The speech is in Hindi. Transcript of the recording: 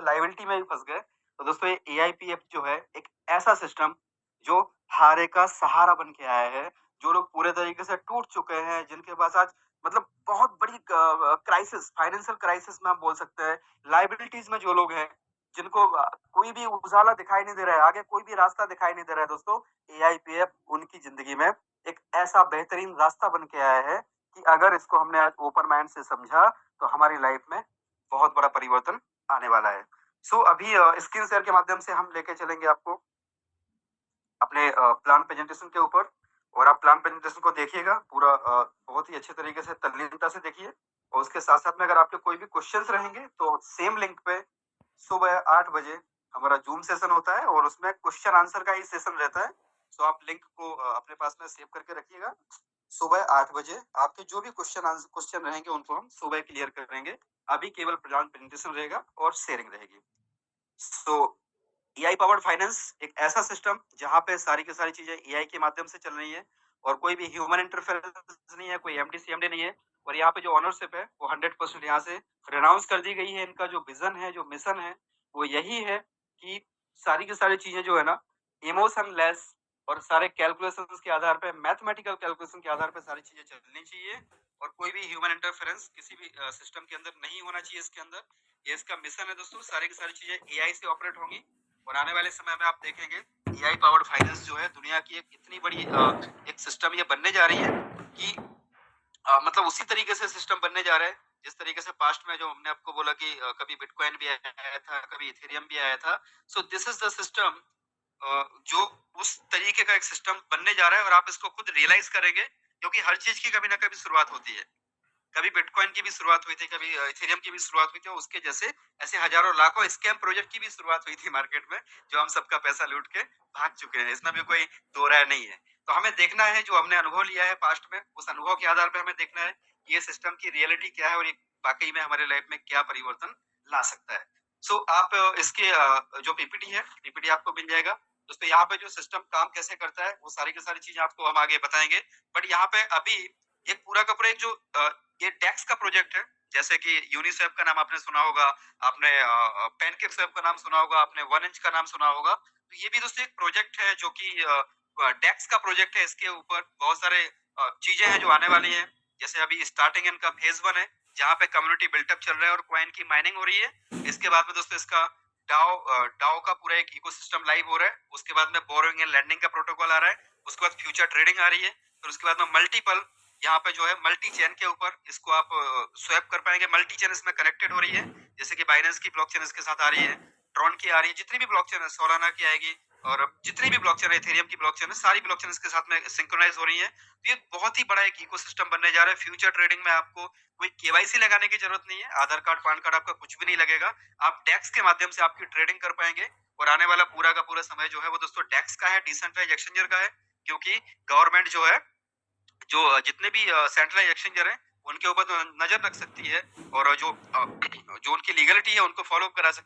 में लायबिलिटी में भी फँस गए। तो दोस्तों ये एआईपीएफ जो है एक ऐसा सिस्टम जो हारे का सहारा बन के आया है। जो लोग पूरे तरीके से टूट चुके हैं, जिनके पास आज मतलब बहुत बड़ी क्राइसिस फाइनेंशियल क्राइसिस में हम बोल सकते हैं। लायबिलिटीज़ में जो लोग हैं, जिनको कोई भी उजाला दिखाई नहीं दे रहा है, आगे कोई भी रास्ता दिखाई नहीं दे रहा है दोस्तों, एआईपीएफ उनकी ज़िंदगी में एक ऐसा बेहतरीन रास्ता बन के आया है कि अगर इसको हमने आज ओपन माइंड से समझा, तो हमारी लाइफ में बहुत बड़ा परिवर्तन आने वाला है। सो अभी स्क्रीन शेयर के माध्यम से हम लेके चलेंगे आपको अपने प्लान प्रेजेंटेशन के ऊपर और आप प्लान प्रेजेंटेशन को देखिएगा पूरा बहुत ही अच्छे तरीके से तल्लीनता से देखिए और उसके साथ-साथ में अगर आपके कोई भी क्वेश्चन्स रहेंगे तो सेम लिंक पे सुबह 8 बजे हमारा जूम सेशन होता है और उसमें क्वेश्चन आंसर का ही सेशन रहता है। सो आप लिंक को अपने पास में सेव करके रखिएगा। सुबह 8 बजे आपके जो भी क्वेश्चन रहेंगे उनको हम सुबह क्लियर करेंगे। अभी केवल प्लान प्रेजेंटेशन रहेगा और शेयरिंग रहेगी। सो एआई पावर्ड फाइनेंस एक ऐसा सिस्टम जहाँ पे सारी की सारी चीजें एआई के माध्यम से चल रही है और कोई भी ह्यूमन इंटरफेरेंस नहीं है, कोई एमडी सीएमडी नहीं है और यहाँ पे जो ओनरशिप है वो 100% यहाँ से रिनाउंस कर दी गई है। इनका जो विजन है, जो मिशन है, वो यही है कि सारी की सारी चीजें जो है ना इमोशनलेस और सारे कैलकुलेशंस के आधार पे, मैथमेटिकल कैलकुलेशन के आधार पे सारी चीजें चलनी चाहिए और कोई भी ह्यूमन इंटरफेरेंस किसी भी सिस्टम के अंदर नहीं होना चाहिए इसके अंदर। ये इसका मिशन है दोस्तों। सारी की सारी चीजें एआई से ऑपरेट होंगी और आने वाले समय में आप देखेंगे एआई पावर्ड फाइनेंस जो है दुनिया की एक इतनी बड़ी एक सिस्टम ये बनने जा रही है कि मतलब उसी तरीके से सिस्टम बनने जा रहा है जिस तरीके से पास्ट में जो हमने आपको बोला कि कभी बिटकॉइन भी आया था, कभी इथेरियम भी आया था। So this is the system जो उस तरीके का एक सिस्टम बनने जा रहा है और आप इसको खुद रियलाइज करेंगे क्योंकि हर चीज की कभी ना कभी शुरुआत होती है। कभी बिटकॉइन की भी शुरुआत हुई थी, कभी इथेरियम की भी शुरुआत हुई थी और उसके जैसे ऐसे हजारों लाखों स्कैम प्रोजेक्ट की भी शुरुआत हुई थी मार्केट में, जो हम सबका पैसा लूट के भाग चुके हैं। इसमें भी कोई दो राय नहीं है। तो हमें देखना है जो हमने अनुभव लिया है पास्ट में, उस अनुभव के आधार पे हमें देखना है कि ये सिस्टम की रियलिटी क्या है और ये वाकई में हमारे लाइफ में क्या परिवर्तन ला सकता है। सो आप इसके जो पीपीटी है, पीपीटी आपको मिल जाएगा। दोस्तों यहाँ पे जो सिस्टम काम कैसे करता है वो सारी की सारी चीजें आपको हम आगे बताएंगे। बट यहाँ पे अभी एक पूरा का पूरा एक जो ये टैक्स का प्रोजेक्ट है, जैसे कि यूनिसेफ का नाम आपने सुना होगा, आपने पैनकेक स्वैप का नाम सुना होगा, आपने 1 इंच का नाम सुना होगा। तो ये भी दोस्तों एक प्रोजेक्ट है जो कि टैक्स का प्रोजेक्ट है। इसके ऊपर बहुत सारे चीजें हैं जो आने वाली हैं। जैसे अभी स्टार्टिंग इनका फेज 1 है जहाँ पे कम्युनिटी बिल्टअप चल रहा है और कॉइन की माइनिंग हो रही है। इसके बाद में दोस्तों इसका डाओ डाओ का पूरा एक इकोसिस्टम लाइव हो रहा है। उसके बाद में बोरोइंग एंड लैंडिंग का प्रोटोकॉल आ रहा है। उसके बाद फ्यूचर ट्रेडिंग आ रही है। फिर उसके बाद में मल्टीपल यहाँ पे जो है मल्टी चेन के ऊपर इसको आप स्वैप कर पाएंगे। मल्टी चेन इसमें कनेक्टेड हो रही है, जैसे कि बाइनेंस की ब्लॉकचेन इसके साथ आ रही है, ट्रॉन की आ रही है, जितनी भी ब्लॉकचेन है, सोलाना की आएगी और जितनी भी ब्लॉकचेन है, इथेरियम की ब्लॉकचेन है, सारी ब्लॉकचेन इसके साथ में सिंक्रोनाइज हो रही है। तो ये बहुत ही बड़ा एक इकोसिस्टम बनने जा रहा है। फ्यूचर ट्रेडिंग में आपको कोई केवाईसी लगाने की जरूरत नहीं है, आधार कार्ड, पैन कार्ड आपका कुछ भी नहीं लगेगा। आप डेक्स के माध्यम से आपकी ट्रेडिंग कर पाएंगे और आने वाला पूरा का पूरा समय जो है वो दोस्तों डेक्स का है, डिसेंट्रलाइज्ड एक्सचेंजर का है। क्योंकि गवर्नमेंट जो है, जो जितने भी सेंट्रलाइज्ड एक्सचेंजर हैं उनके ऊपर तो नजर रख सकती है और जो जो उनकी लीगलिटी है उनको फॉलो करा सकती है।